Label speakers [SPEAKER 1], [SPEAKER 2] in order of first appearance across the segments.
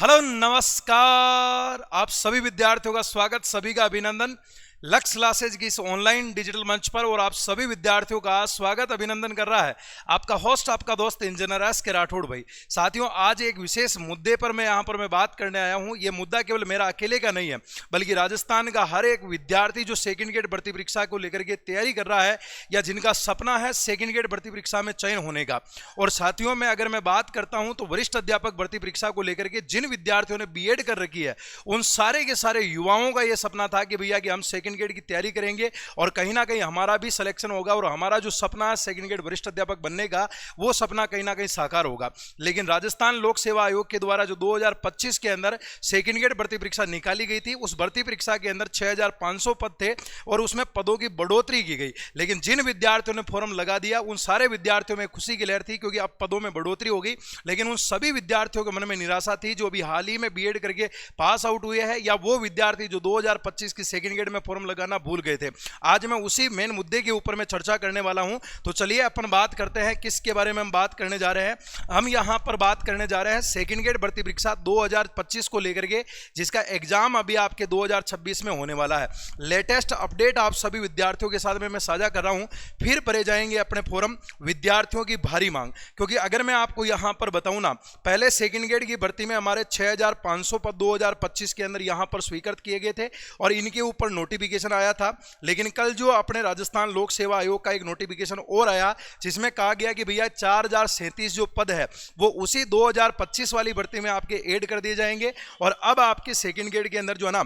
[SPEAKER 1] Hello नमस्कार। आप सभी विद्यार्थियों का स्वागत, सभी का अभिनंदन लक्ष्य क्लासेज की इस ऑनलाइन डिजिटल मंच पर। और आप सभी विद्यार्थियों का स्वागत अभिनंदन कर रहा है आपका होस्ट, आपका दोस्त इंजीनियर एस के राठौड़ भाई। साथियों, आज एक विशेष मुद्दे पर मैं बात करने आया हूं। ये मुद्दा केवल मेरा अकेले का नहीं है, बल्कि राजस्थान का हर एक विद्यार्थी जो सेकंड ग्रेड भर्ती परीक्षा को लेकर के तैयारी कर रहा है या जिनका सपना है सेकंड ग्रेड भर्ती परीक्षा में चयन होने का। और साथियों, अगर मैं बात करता हूं तो वरिष्ठ अध्यापक भर्ती परीक्षा को लेकर के जिन विद्यार्थियों ने बीएड कर रखी है, उन सारे के सारे युवाओं का यह सपना था कि भैया कि हम सेकंड ग्रेड की तैयारी करेंगे और कहीं ना कहीं हमारा भी सिलेक्शन होगा और हमारा जो सपना है सेकंड ग्रेड वरिष्ठ अध्यापक बनने का, वो सपना कहीं ना कहीं साकार होगा। लेकिन राजस्थान लोक सेवा आयोग के द्वारा जो 2025 के अंदर सेकंड ग्रेड भर्ती परीक्षा निकाली गई थी, उस भर्ती परीक्षा के अंदर 6500 पद थे और उसमें पदों की बढ़ोतरी की गई। लेकिन जिन विद्यार्थियों ने फॉर्म लगा दिया, उन सारे विद्यार्थियों में खुशी की लहर थी क्योंकि अब पदों में बढ़ोतरी होगी। लेकिन उन सभी विद्यार्थियों के मन में निराशा थी जो अभी हाल ही में बीएड करके पास आउट हुए हैं, या वो विद्यार्थी जो 2025 की सेकंड ग्रेड में फॉर्म लगाना भूल गए थे। आज मैं उसी मेन मुद्दे के ऊपर मैं चर्चा करने वाला हूं। तो चलिए अपन बात करते हैं किसके बारे में हम बात करने जा रहे हैं। हम यहां पर बात करने जा रहे हैं सेकंड ग्रेड भर्ती परीक्षा 2025 को लेकर के, जिसका एग्जाम अभी आपके 2026 में होने वाला है। लेटेस्ट अपडेट आप सभी विद्यार्थियों के साथ में मैं साझा कर रहा हूं। फिर भरे जाएंगे अपने फॉर्म, विद्यार्थियों की भारी मांग। क्योंकि अगर मैं आपको यहां पर बताऊं ना, पहले सेकंड ग्रेड की भर्ती में हमारे 6500 पद 2025 के अंदर यहां पर स्वीकृत किए गए थे और इनके ऊपर नोटिफिकेशन आया था। लेकिन कल जो अपने राजस्थान लोक सेवा आयोग का एक नोटिफिकेशन और आया, जिसमें कहा गया कि भैया 4037 जो पद है वो उसी 2025 वाली भर्ती में आपके ऐड कर दिए जाएंगे। और अब आपके सेकंड ग्रेड के अंदर जो है ना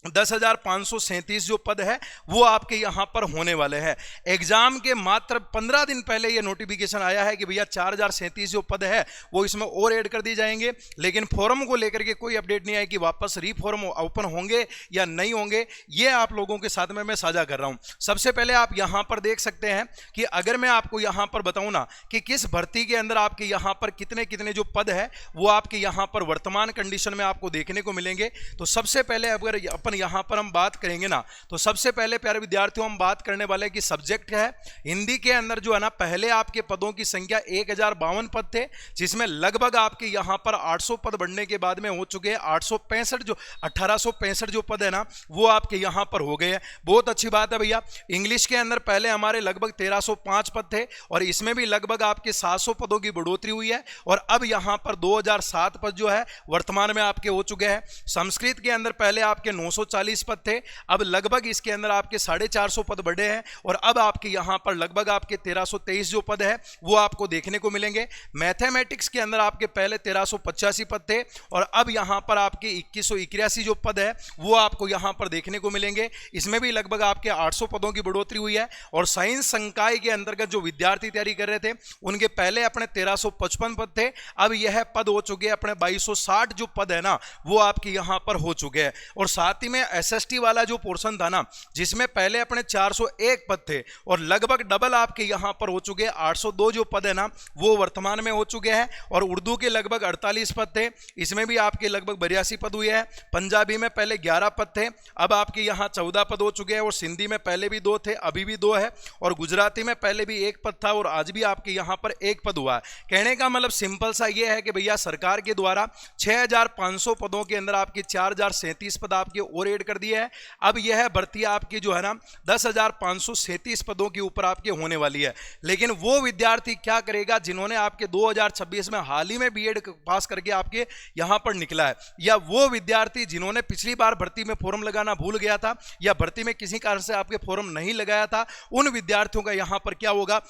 [SPEAKER 1] 10,537 जो पद है वो आपके यहां पर होने वाले हैं। एग्जाम के मात्र 15 दिन पहले ये नोटिफिकेशन आया है कि भैया 4037 जो पद है वो इसमें और ऐड कर दिए जाएंगे। लेकिन फॉर्म को लेकर के कोई अपडेट नहीं आई कि वापस रीफॉर्म ओपन होंगे या नहीं होंगे। ये आप लोगों के साथ में मैं साझा कर रहा हूं। सबसे पहले आप यहां पर देख सकते हैं कि अगर मैं आपको यहां पर बताऊं ना कि किस भर्ती के अंदर आपके यहां पर कितने कितने जो पद है वो आपके यहां पर वर्तमान कंडीशन में आपको देखने को मिलेंगे। तो सबसे पहले अगर यहां पर हम बात करेंगे ना, तो सबसे पहले प्यारे विद्यार्थियों हम बात करने वाले कि सब्जेक्ट है हिंदी के अंदर जो है ना, पहले आपके पदों की संख्या 1052 पद थे, जिसमें लगभग आपके यहां पर 800 पद बढ़ने के बाद में हो चुके हैं 865 जो 1865 जो पद है ना वो आपके यहां पर हो गए हैं। बहुत अच्छी बात है भैया। इंग्लिश के अंदर पहले हमारे लगभग 1305 पद थे और इसमें भी लगभग आपके 700 पदों की बढ़ोतरी हुई है और अब यहां पर 2007 पद जो है वर्तमान में आपके हो चुके हैं। संस्कृत के अंदर पहले आपके 940 पद थे, अब लगभग इसके अंदर आपके 450 पद बढ़े हैं और अब आपके यहां पर लगभग आपके 1323 जो पद है वो आपको देखने को मिलेंगे। मैथमेटिक्स के अंदर आपके पहले 1385 पद थे और अब यहां पर आपके 2181 जो पद है वो आपको यहां पर देखने को मिलेंगे। इसमें भी लगभग आपके 800 पदों की बढ़ोतरी हुई है। और साइंस संकाय के अंतर्गत जो विद्यार्थी तैयारी कर रहे थे उनके पहले अपने 1355 पद थे, अब यह पद हो चुके हैं अपने 2260 जो पद है ना वो आपके यहां पर हो चुके हैं। और साथ ही में एसएसटी वाला जो पोर्शन था ना, जिसमें पहले अपने 401 पद थे और लगभग डबल आपके यहां पर हो चुके हैं 802 जो पद है ना वो वर्तमान में हो चुके हैं। और उर्दू के लगभग 48 पद थे, इसमें भी आपके लगभग 82 पद हुए हैं। पंजाबी में पहले 11 पद थे, अब आपके यहां 14 पद हो चुके हैं। और सिंधी में पहले भी 2 थे, अभी भी 2 है। और गुजराती में पहले भी 1 पद था और आज भी आपके यहां पर 1 पद हुआ है। कहने का मतलब सिंपल सा यह है कि भैया सरकार के द्वारा 6500 पदों के अंदर आपके 4037 पद आपके और ऐड कर दिए है। अब यह भर्ती आपकी जो है ना 10,537 पदों के ऊपर आपके होने वाली है। लेकिन वो विद्यार्थी क्या करेगा जिन्होंने आपके 2026 में हाल ही में बीएड पास करके आपके यहां पर निकला है, या वो विद्यार्थी जिन्होंने पिछली बार भर्ती में फॉर्म लगाना भूल गया था या भर्ती में किसी कारण से आपके फॉर्म नहीं लगाया था, उन विद्यार्थियों का यहां पर क्या होगा।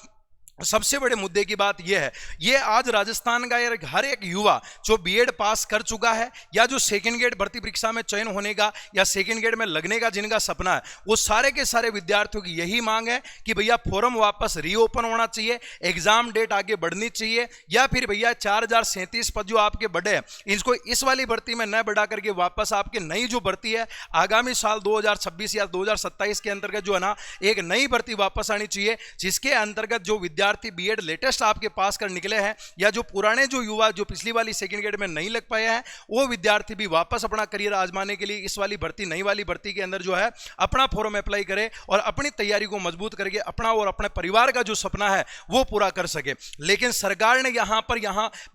[SPEAKER 1] सबसे बड़े मुद्दे की बात यह है, ये आज राजस्थान का हर एक युवा जो बीएड पास कर चुका है या जो सेकंड ग्रेड भर्ती परीक्षा में चयन होने का या सेकंड ग्रेड में लगने का जिनका सपना है, वो सारे के सारे विद्यार्थियों की यही मांग है कि भैया फॉर्म वापस रीओपन होना चाहिए, एग्जाम डेट आगे बढ़नी चाहिए, या फिर भैया 4037 पद जो आपके बढ़े हैं इनको इस वाली भर्ती में न बढ़ा करके वापस आपके नई जो भर्ती है आगामी साल 2026 या 2027 के अंतर्गत जो है ना एक नई भर्ती वापस आनी चाहिए, जिसके अंतर्गत जो विद्यार्थी विद्यार्थी बीएड लेटेस्ट आपके पास कर निकले हैं, या जो पुराने जो युवा जो पिछली वाली सेकंड ग्रेड में नहीं लग पाए हैं, वो विद्यार्थी भी वापस अपना करियर आजमाने के लिए इस वाली भर्ती, नई वाली भर्ती के अंदर जो है अपना फॉर्म अप्लाई करे और अपनी तैयारी को मजबूत करके अपना और अपने परिवार का जो सपना है वो पूरा कर सके। लेकिन सरकार ने यहां पर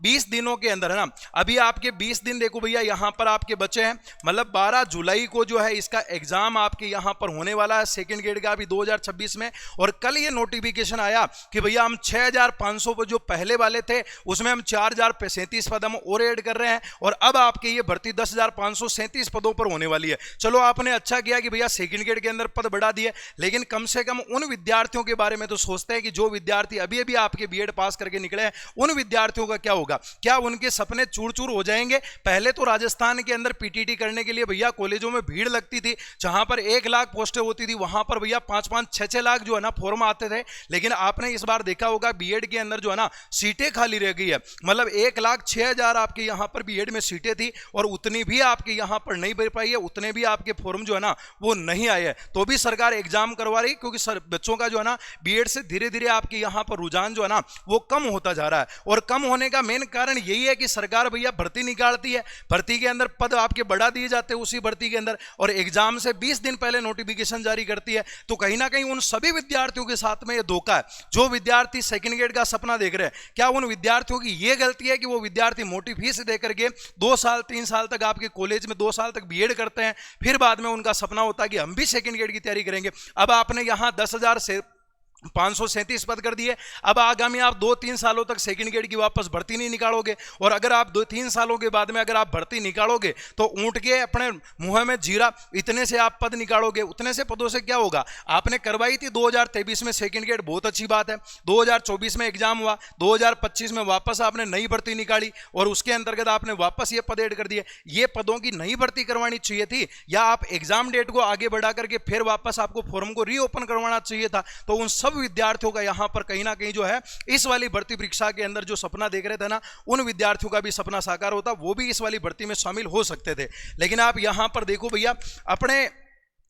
[SPEAKER 1] 20 दिनों के अंदर है ना, अभी आपके 20 दिन देखो भैया यहां पर आपके बचे हैं, मतलब 12 जुलाई को जो है इसका एग्जाम आपके यहां पर होने वाला है सेकंड ग्रेड का अभी 2026 में। और कल ये नोटिफिकेशन आया कि भैया हम 6500 पर जो पहले वाले थे उसमें हम 4037 पद हम और ऐड कर रहे हैं, और अब आपके ये भर्ती 10,537 पदों पर होने वाली है। चलो आपने अच्छा किया कि भैया सेकंड ग्रेड के अंदर पद बढ़ा दिए, लेकिन कम से कम उन विद्यार्थियों के बारे में तो सोचते हैं कि जो विद्यार्थी अभी अभी आपके बीएड पास करके निकले हैं, उन विद्यार्थियों का क्या होगा, क्या उनके सपने चूर चूर हो जाएंगे। पहले तो राजस्थान के अंदर पीटीटी करने के लिए भैया कॉलेजों में भीड़ लगती थी, जहां पर 1 लाख पोस्टें होती थी, वहां पर भैया 5-5, 6-6 लाख जो है ना फॉर्म आते थे। लेकिन आपने इस बार देखा होगा बीएड के अंदर जो है ना सीटें खाली रह गई है, मतलब 1,06,000 आपके यहां पर बीएड में सीटें थी और उतनी भी आपके यहां पर नहीं भर पाई है, उतने भी आपके फॉर्म जो है ना वो नहीं आए हैं। तो भी सरकार एग्जाम करवा रही, क्योंकि बच्चों का जो है ना बीएड से धीरे धीरे आपके यहां पर रुझान जो है ना वो कम होता जा रहा है। और कम होने का मेन कारण यही है कि सरकार भैया भर्ती निकालती है, भर्ती के अंदर पद आपके बढ़ा दिए जाते हैं उसी भर्ती के अंदर, और एग्जाम से 20 दिन पहले नोटिफिकेशन जारी करती है। तो कहीं ना कहीं उन सभी विद्यार्थियों के साथ में ये धोखा है। जो विद्यार्थी सेकंड ग्रेड का सपना देख रहे हैं, क्या उन विद्यार्थियों की ये गलती है कि वो विद्यार्थी मोटी फीस दे करके 2 साल 3 साल तक आपके कॉलेज में 2 साल तक बीएड करते हैं, फिर बाद में उनका सपना होता है कि हम भी सेकंड ग्रेड की तैयारी करेंगे। अब आपने यहां 10,537 पद कर दिए, अब आगामी आप 2-3 सालों तक सेकंड ग्रेड की वापस भर्ती नहीं निकालोगे, और अगर आप 2-3 सालों के बाद में अगर आप भर्ती निकालोगे तो ऊंट के अपने मुंह में जीरा, इतने से आप पद निकालोगे, उतने से पदों से क्या होगा। आपने करवाई थी 2023 में सेकंड ग्रेड, बहुत अच्छी बात है, 2024 में एग्जाम हुआ, 2025 में वापस आपने नई भर्ती निकाली और उसके अंतर्गत आपने वापस ये पद ऐड कर दिए। ये पदों की नई भर्ती करवानी चाहिए थी, या आप एग्जाम डेट को आगे बढ़ा करके फिर वापस आपको फॉर्म को रीओपन करवाना चाहिए था। तो उन सब विद्यार्थियों का यहां पर कहीं ना कहीं जो है इस वाली भर्ती परीक्षा के अंदर जो सपना देख रहे थे ना, उन विद्यार्थियों का भी सपना साकार होता, वो भी इस वाली भर्ती में शामिल हो सकते थे। लेकिन आप यहां पर देखो भैया, अपने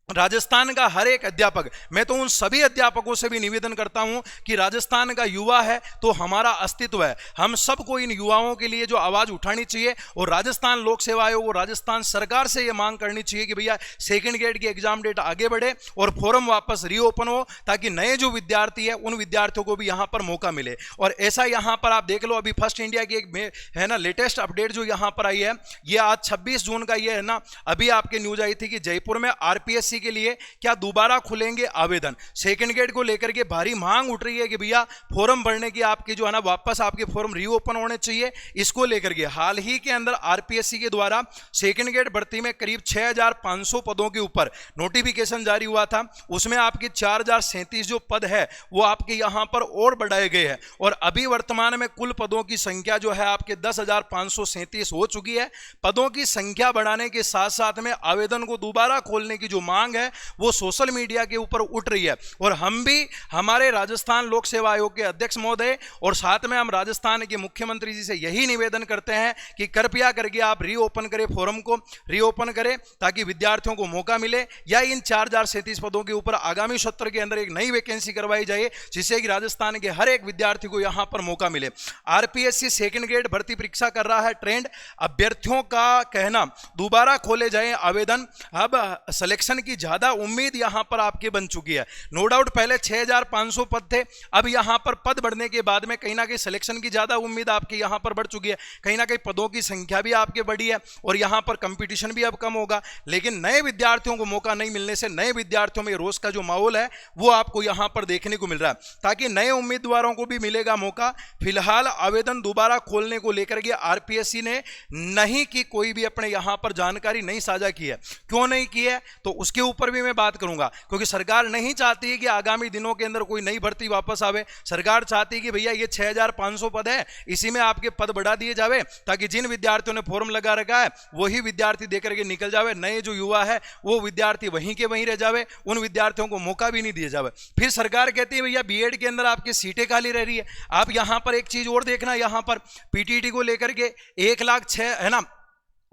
[SPEAKER 1] राजस्थान का हर एक अध्यापक, मैं तो उन सभी अध्यापकों से भी निवेदन करता हूं कि राजस्थान का युवा है तो हमारा अस्तित्व है, हम सबको इन युवाओं के लिए जो आवाज उठानी चाहिए, और राजस्थान लोक सेवा आयोग और राजस्थान सरकार से यह मांग करनी चाहिए कि भैया सेकंड ग्रेड की एग्जाम डेट आगे बढ़े और फॉर्म वापस रीओपन हो, ताकि नए जो विद्यार्थी है उन विद्यार्थियों को भी यहां पर मौका मिले। और ऐसा यहां पर आप देख लो, अभी फर्स्ट इंडिया की एक है ना लेटेस्ट अपडेट जो यहां पर आई है, ये आज 26 जून का ये है ना, अभी आपके न्यूज आई थी कि जयपुर में आरपीएससी के लिए क्या दोबारा खुलेंगे आवेदन। सेकंड ग्रेड को लेकर के भारी मांग उठ रही है कि भैया फॉर्म भरने की आपकी जो है ना वापस आपके फॉर्म रीओपन होने चाहिए। इसको लेकर के हाल ही के अंदर आरपीएससी के द्वारा सेकंड ग्रेड भर्ती में करीब 6500 पदों के ऊपर नोटिफिकेशन जारी हुआ था, उसमें आपके 4037 जो पद है वो आपके यहां पर और बढ़ाए गए हैं, और अभी वर्तमान में कुल पदों की संख्या जो है आपके 10,537 हो चुकी है। पदों की संख्या बढ़ाने के साथ साथ में आवेदन को दोबारा खोलने की जो मांग है वो सोशल मीडिया के ऊपर उठ रही है, और हम भी हमारे राजस्थान लोक सेवा आयोग के अध्यक्ष महोदय और साथ में हम राजस्थान के मुख्यमंत्री जी से यही निवेदन करते हैं कि कृपया करके आप रीओपन करें, फॉर्म को रीओपन करें, ताकि विद्यार्थियों को मौका मिले, या इन 4037 पदों के ऊपर आगामी सत्र के अंदर एक नई वैकेंसी करवाई जाए, जिससे कि राजस्थान के हर एक विद्यार्थी को यहां पर मौका मिले। आरपीएससी सेकंड ग्रेड भर्ती परीक्षा कर रहा है ट्रेंड, अभ्यर्थियों का कहना दोबारा खोले जाए आवेदन, अब सिलेक्शन की ज्यादा उम्मीद यहां पर आपके बन चुकी है। नो डाउट पहले 6500 पद थे, अब यहां पर पद बढ़ने के बाद में कहीं ना कहीं सिलेक्शन की ज्यादा उम्मीद आपके यहां पर बढ़ चुकी है, कहीं ना कहीं पदों की संख्या भी आपके बढ़ी है और यहां पर कंपटीशन भी अब कम होगा। लेकिन नए विद्यार्थियों को मौका नहीं मिलने से नए विद्यार्थियों में रोष का जो माहौल है वो आपको यहां पर देखने को मिल रहा है, ताकि नए उम्मीदवारों को भी मिलेगा मौका। फिलहाल आवेदन दोबारा खोलने को लेकर के आरपीएससी ने नहीं की कोई भी अपने यहां पर जानकारी नहीं साझा की है। क्यों नहीं की है तो उसके ऊपर भी मैं बात करूंगा, क्योंकि सरकार नहीं चाहती है कि आगामी दिनों के अंदर कोई नई भर्ती वापस आवे। सरकार चाहती है कि भैया ये 6500 पद है, इसी में आपके पद बढ़ा दिए जावे, ताकि जिन विद्यार्थियों ने फॉर्म लगा रखा है वही विद्यार्थी देकर के निकल जावे, नए जो युवा है वो विद्यार्थी वहीं के वहीं रह जावे, उन विद्यार्थियों को मौका भी नहीं दिया जावे। फिर सरकार कहती है भैया बीएड के अंदर आपकी सीटें खाली रह रही है। आप यहां पर एक चीज और देखना, यहां पर पीटीटी को लेकर के 1,06,000 है ना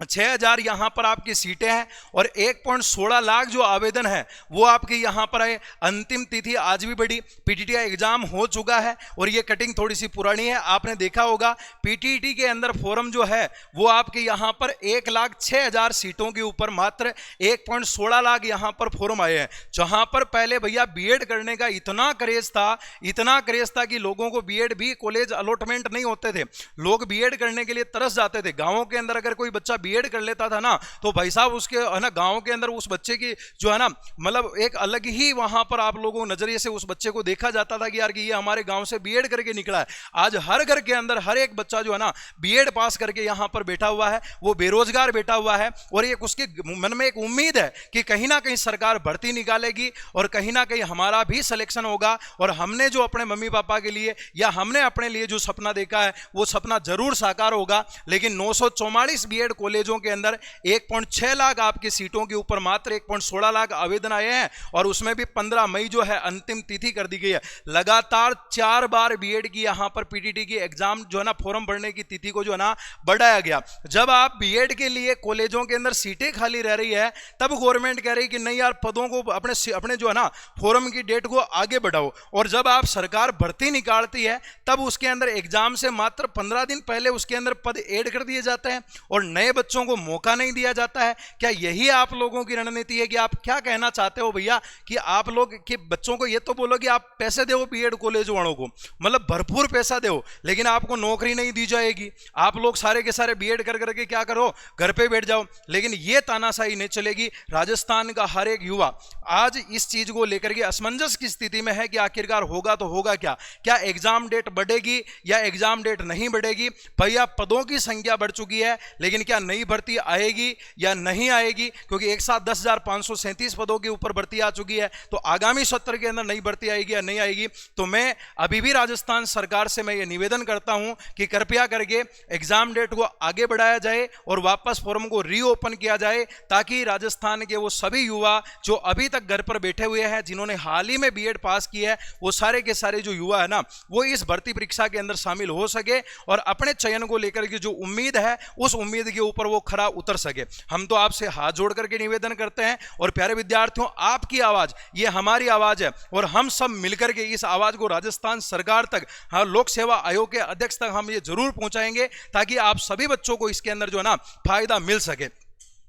[SPEAKER 1] 6000 यहां पर आपकी सीटें हैं और 1.16 लाख जो आवेदन है वो आपके यहां पर आए। अंतिम तिथि आज भी बढ़ी, पीटीटी एग्जाम हो चुका है और ये कटिंग थोड़ी सी पुरानी है, आपने देखा होगा। पीटीटी के अंदर फॉर्म जो है वो आपके यहां पर 1,06,000 सीटों के ऊपर मात्र 1.16 लाख यहां पर फॉर्म आए हैं। जहां पर पहले भैया बीएड करने का इतना क्रेज था कि लोगों को बीएड भी कॉलेज अलॉटमेंट नहीं होते थे, लोग बीएड करने के लिए तरस जाते थे। गांवों के अंदर अगर कोई बच्चा बीएड कर लेता था ना तो भाई साहब उसके है ना गांव के अंदर उस बच्चे की जो है ना मतलब एक अलग ही वहां पर आप लोगों नजरिए से उस बच्चे को देखा जाता था कि यार कि ये हमारे गांव से बीएड करके निकला है। आज हर घर के अंदर हर एक बच्चा जो है ना बीएड पास करके यहां पर बैठा हुआ है, वो बेरोजगार बैठा हुआ है और एक उसके मन में एक उम्मीद है कि कहीं ना कहीं सरकार भर्ती निकालेगी और कहीं ना कहीं हमारा भी सिलेक्शन होगा और हमने जो अपने मम्मी पापा के लिए या हमने अपने लिए जो सपना देखा है वो सपना जरूर साकार होगा। लेकिन 944 बीएड कॉलेजों के अंदर 1.6 लाख आपकी सीटों के ऊपर मात्र 1.16 लाख आवेदन आए हैं और उसमें भी 15 मई जो है अंतिम तिथि कर दी गई है। लगातार 4 बार बीएड की यहां पर पीटीटी की एग्जाम जो है ना फॉर्म भरने की तिथि को जो है ना बढ़ाया गया। जब आप बीएड के लिए कॉलेजों के अंदर सीटें खाली रह रही है तब गवर्नमेंट कह रही कि नहीं यार पदों को अपने जो है ना फॉर्म की डेट को आगे बढ़ाओ, और जब आप सरकार भर्ती निकालती है तब उसके अंदर एग्जाम से मात्र 15 दिन पहले उसके अंदर पद ऐड कर दिए जाते हैं और नए बच्चों को मौका नहीं दिया जाता है। क्या यही आप लोगों की रणनीति है कि आप क्या कहना चाहते हो भैया कि आप लोग के बच्चों को ये तो बोलो कि आप पैसे दो बीएड कॉलेज वालों को, मतलब भरपूर पैसा दो, लेकिन आपको नौकरी नहीं दी जाएगी, आप लोग सारे के सारे बीएड कर करके क्या करो घर पे बैठ जाओ। लेकिन ये तानाशाही नहीं चलेगी। राजस्थान का हर एक युवा आज इस चीज को लेकर के असमंजस की स्थिति में है कि आखिरकार होगा तो होगा क्या एग्जाम डेट बढ़ेगी या एग्जाम डेट नहीं बढ़ेगी। भैया पदों की संख्या बढ़ चुकी है लेकिन क्या नई भर्ती आएगी या नहीं आएगी, क्योंकि एक साथ 10,537 पदों के ऊपर भर्ती आ चुकी है, तो आगामी सत्र के अंदर नई भर्ती आएगी या नहीं आएगी। तो मैं अभी भी राजस्थान सरकार से मैं ये निवेदन करता हूं कि कृपया करके एग्जाम डेट को आगे बढ़ाया जाए और वापस फॉर्म को रीओपन किया जाए, ताकि राजस्थान के वो सभी युवा जो अभी तक घर पर बैठे हुए हैं, जिन्होंने हाल ही में बीएड पास की है, वो सारे के सारे जो युवा है ना वो इस भर्ती परीक्षा के अंदर शामिल हो सके और अपने चयन को लेकर के जो उम्मीद है उस उम्मीद के ऊपर वो खरा उतर सके। हम तो आपसे हाथ जोड़ करके निवेदन करते हैं और प्यारे विद्यार्थियों आपकी आवाज ये हमारी आवाज है और हम सब मिलकर के इस आवाज को राजस्थान सरकार तक, हाँ लोक सेवा आयोग के अध्यक्ष तक हम ये जरूर पहुंचाएंगे ताकि आप सभी बच्चों को इसके अंदर जो है ना फायदा मिल सके।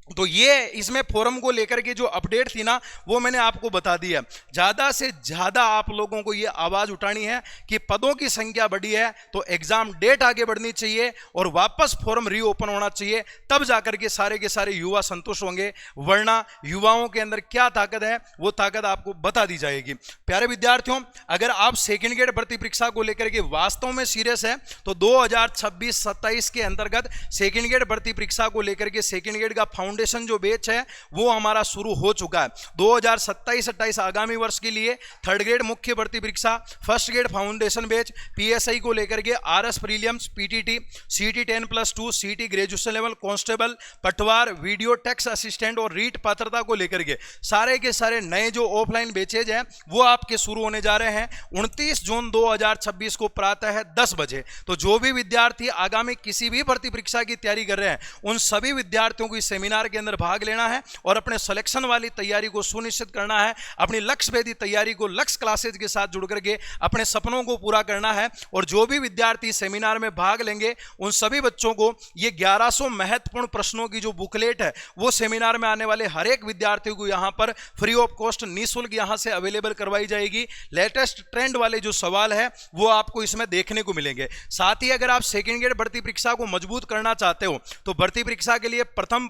[SPEAKER 1] तो ये इसमें फोरम को लेकर के जो अपडेट थी ना वो मैंने आपको बता दिया। ज़्यादा से ज़्यादा आप लोगों को ये आवाज़ उठानी है कि पदों की संख्या बढ़ी है तो एग्ज़ाम डेट आगे बढ़नी चाहिए और वापस फोरम रीओपन होना चाहिए, तब जाकर के सारे युवा संतुष्ट होंगे। वरना युवाओं के अंदर क्या ताकत है वो ताकत आपको बता दी जाएगी। प्यारे विद्यार्थियों, अगर आप सेकेंड ग्रेड भर्ती परीक्षा को लेकर के वास्तव में सीरियस है तो 2026-27 के अंतर्गत सेकेंड ग्रेड भर्ती परीक्षा को लेकर के सेकेंड ग्रेड का फाउंडेशन जो बैच है वो हमारा शुरू हो चुका है। 2027-28 आगामी वर्ष के लिए थर्ड ग्रेड मुख्य भर्ती परीक्षा, first grade foundation batch, PSI को लेकर के आरएस प्रीलिम्स, पीटीटी, सीटी 10+2, सीटी ग्रेजुएशन लेवल, कांस्टेबल, पटवार, वीडियो टैक्स असिस्टेंट और रीट पात्रता को लेकर के सारे के सारे नए जो ऑफलाइन बैचेज हैं वो आपके शुरू होने जा रहे हैं 29 जून 2026 को प्रातः 10 बजे। तो जो भी विद्यार्थी आगामी किसी भी भर्ती परीक्षा की तैयारी कर रहे हैं उन सभी विद्यार्थियों को इस सेमिनार के अंदर भाग लेना है और अपने सिलेक्शन वाली तैयारी को सुनिश्चित करना है, अपनी लक्ष्य भेदी तैयारी को लक्ष्य क्लासेज के साथ जुड़ करके अपने सपनों को पूरा करना है। और जो भी विद्यार्थी सेमिनार में भाग लेंगे उन सभी बच्चों को ये 1100 महत्वपूर्ण प्रश्नों की जो बुकलेट है वो सेमिनार में आने वाले हर एक विद्यार्थी को यहां पर फ्री ऑफ कॉस्ट निःशुल्क यहां से अवेलेबल करवाई जाएगी। लेटेस्ट ट्रेंड वाले जो सवाल है वो आपको इसमें देखने को मिलेंगे। साथ ही अगर आप सेकेंड ग्रेड भर्ती परीक्षा को मजबूत करना चाहते हो तो भर्ती परीक्षा के लिए प्रथम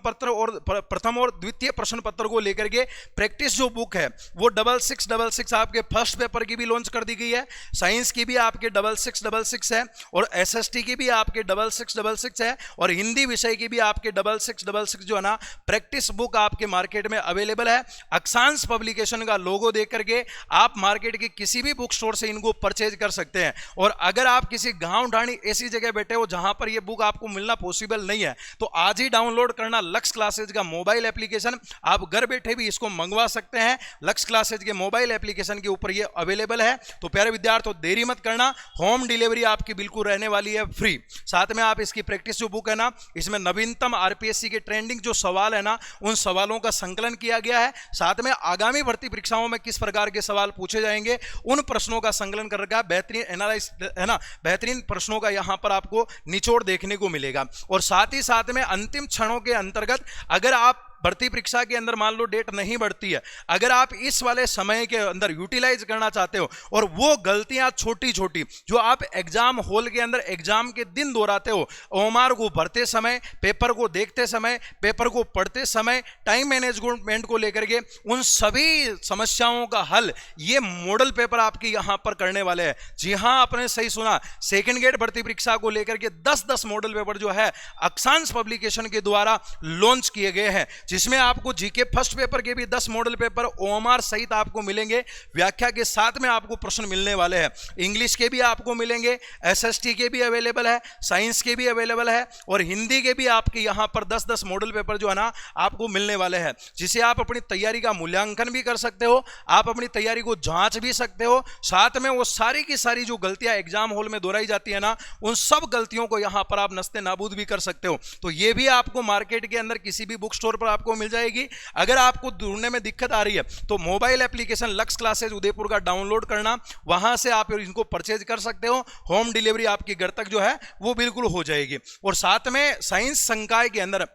[SPEAKER 1] और द्वितीय प्रश्न पत्र को लेकर के प्रैक्टिस जो बुक है वो 6666 आपके फर्स्ट पेपर की भी लॉन्च कर दी गई है, साइंस की भी आपके 6666 है और एसएसटी की भी आपके 6666 है और हिंदी विषय की भी आपके 6666 जो है ना प्रैक्टिस बुक आपके मार्केट में अवेलेबल है। अक्षांश पब्लिकेशन का लोगो देख करके आप मार्केट के किसी भी बुक स्टोर से इनको परचेज कर सकते हैं। और अगर आप किसी गांव ढाणी ऐसी जगह बैठे हो जहां पर यह बुक आपको मिलना पॉसिबल नहीं है तो आज ही डाउनलोड करना लक्ष्य क्लास क्लासेज का मोबाइल एप्लीकेशन आप घर बैठे भी इसको मंगवा सकते हैं। लक्ष्य क्लासेज के मोबाइल एप्लीकेशन के ऊपर ये अवेलेबल है। तो प्यारे विद्यार्थियों, देरी मत करना, होम डिलीवरी आपकी बिल्कुल रहने वाली है फ्री। साथ में आप इसकी प्रैक्टिस जो बुक है ना, इसमें नवीनतम आरपीएससी के ट्रेंडिंग जो सवाल है ना, उन सवालों का संकलन किया गया है। साथ में आगामी भर्ती परीक्षाओं में किस प्रकार के सवाल पूछे जाएंगे उन प्रश्नों का संकलन कर रखा है। बेहतरीन एनालाइज है ना, बेहतरीन प्रश्नों का यहां पर आपको निचोड़ देखने को मिलेगा। और साथ ही साथ में अंतिम क्षणों के अंतर्गत अगर आप भर्ती परीक्षा के अंदर मान लो डेट नहीं बढ़ती है, अगर आप इस वाले समय के अंदर यूटिलाइज करना चाहते हो और वो गलतियां छोटी छोटी जो आप एग्जाम हॉल के अंदर एग्जाम के दिन दोहराते हो, ओएमआर को भरते समय, पेपर को देखते समय, पेपर को पढ़ते समय, टाइम मैनेजमेंट को लेकर के उन सभी समस्याओं का हल ये मॉडल पेपर आपके यहां पर करने वाले हैं। जी हां, आपने सही सुना, सेकंड गेट भर्ती परीक्षा को लेकर के 10-10 मॉडल पेपर जो है अक्षांश पब्लिकेशन के द्वारा लॉन्च किए गए हैं, जिसमें आपको जीके फर्स्ट पेपर के भी 10 मॉडल पेपर ओएमआर सहित आपको मिलेंगे। व्याख्या के साथ में आपको प्रश्न मिलने वाले हैं। इंग्लिश के भी आपको मिलेंगे, एसएसटी के भी अवेलेबल है, साइंस के भी अवेलेबल है और हिंदी के भी आपके यहां पर 10-10 मॉडल पेपर जो है ना आपको मिलने वाले हैं, जिसे आप अपनी तैयारी का मूल्यांकन भी कर सकते हो, आप अपनी तैयारी को जांच भी सकते हो। साथ में वो सारी की सारी जो गलतियां एग्जाम हॉल में दोहराई जाती है ना, उन सब गलतियों को यहां पर आप नस्ते नाबूद भी कर सकते हो। तो ये भी आपको मार्केट के अंदर किसी भी बुक स्टोर पर आपको मिल जाएगी। अगर आपको ढूंढने में दिक्कत आ रही है तो मोबाइल एप्लीकेशन लक्ष्य क्लासेज उदयपुर का डाउनलोड करना, वहां से आप इनको परचेज कर सकते हो। होम डिलीवरी आपके घर तक जो है वो बिल्कुल हो जाएगी। और साथ में साइंस संकाय के अंदर,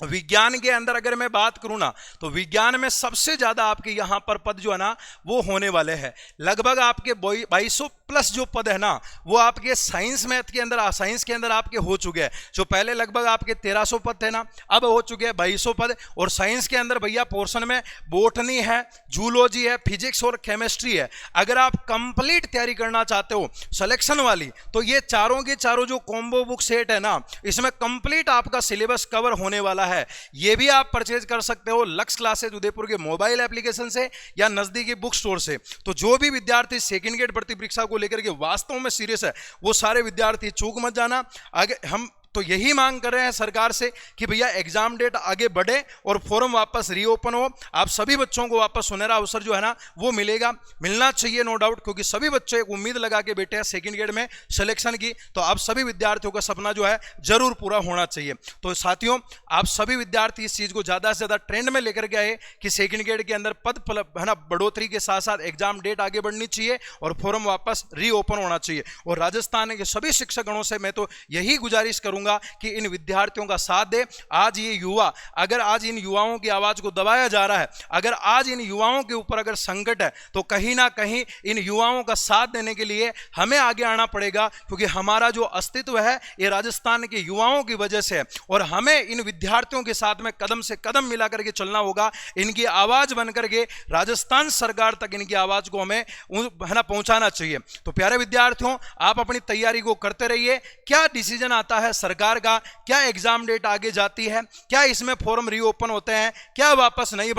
[SPEAKER 1] विज्ञान के अंदर अगर मैं बात करूं ना, तो विज्ञान में सबसे ज्यादा आपके यहां पर पद जो है ना वो होने वाले हैं। लगभग आपके 2200 प्लस जो पद है ना वो आपके साइंस मैथ के अंदर, साइंस के अंदर आपके हो चुके हैं। जो पहले लगभग आपके 1300 पद थे ना, अब हो चुके हैं 2200 पद। और साइंस के अंदर भैया पोर्शन में बोटनी है, जूलॉजी है, फिजिक्स और केमिस्ट्री है। अगर आप कंप्लीट तैयारी करना चाहते हो सिलेक्शन वाली, तो ये चारों के चारों जो कॉम्बो बुक सेट है ना, इसमें कंप्लीट आपका सिलेबस कवर होने वाला है। ये भी आप परचेज कर सकते हो लक्ष्य क्लासेज उदयपुर के मोबाइल एप्लीकेशन से या नजदीकी बुक स्टोर से। तो जो भी विद्यार्थी सेकंड गेट भर्ती परीक्षा को लेकर के वास्तव में सीरियस है, वो सारे विद्यार्थी चूक मत जाना। आगे हम तो यही मांग कर रहे हैं सरकार से कि भैया एग्जाम डेट आगे बढ़े और फॉर्म वापस रीओपन हो। आप सभी बच्चों को वापस सुनहरा अवसर जो है ना वो मिलना चाहिए, नो डाउट, क्योंकि सभी बच्चे एक उम्मीद लगा के बैठे हैं सेकंड ग्रेड में सिलेक्शन की। तो आप सभी विद्यार्थियों का सपना जो है जरूर पूरा होना चाहिए। तो साथियों, आप सभी विद्यार्थी इस चीज को ज्यादा से ज्यादा ट्रेंड में लेकर के आए कि सेकंड ग्रेड के अंदर पद है ना बढ़ोतरी के साथ साथ एग्जाम डेट आगे बढ़नी चाहिए और फॉर्म वापस रीओपन होना चाहिए। और राजस्थान के सभी शिक्षकगणों से मैं तो यही गुजारिश करूंगा कि इन विद्यार्थियों का साथ दे। आज ये युवा, अगर आज इन युवाओं की आवाज को दबाया जा रहा है, अगर आज इन युवाओं के ऊपर अगर संकट है, तो कहीं ना कहीं इन युवाओं का साथ देने के लिए हमें आगे आना पड़ेगा, क्योंकि हमारा जो अस्तित्व है ये राजस्थान के युवाओं की वजह से है। और हमें इन विद्यार्थियों के साथ में कदम से कदम मिला करके चलना होगा। इनकी आवाज बनकर के राजस्थान सरकार तक इनकी आवाज को हमें है ना पहुंचाना चाहिए। तो प्यारे विद्यार्थियों, आप अपनी तैयारी को करते रहिए। क्या डिसीजन आता है सरकार का, क्या एग्जाम डेट आगे जाती है, क्या इसमें फॉर्म रीओपन होते हैं, क्या वापस नई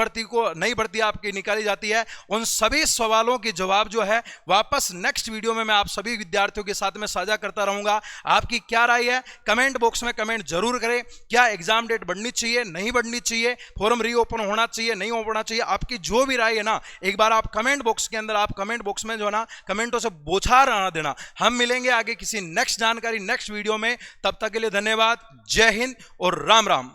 [SPEAKER 1] भर्ती आपकी निकाली जाती है, उन सभी सवालों के जवाब जो है वापस नेक्स्ट वीडियो में मैं आप सभी विद्यार्थियों के साथ में साझा करता रहूंगा। आपकी क्या राय है कमेंट बॉक्स में कमेंट जरूर करें। क्या एग्जाम डेट बढ़नी चाहिए, नहीं बढ़नी चाहिए, फॉर्म रीओपन होना चाहिए, नहीं होना चाहिए, आपकी जो भी राय है ना एक बार आप कमेंट बॉक्स के अंदर, आप कमेंट बॉक्स में जो है ना कमेंटों से बौछार आना देना। हम मिलेंगे आगे किसी नेक्स्ट जानकारी नेक्स्ट वीडियो में। तब तक के लिए धन्यवाद। जय हिंद और राम राम।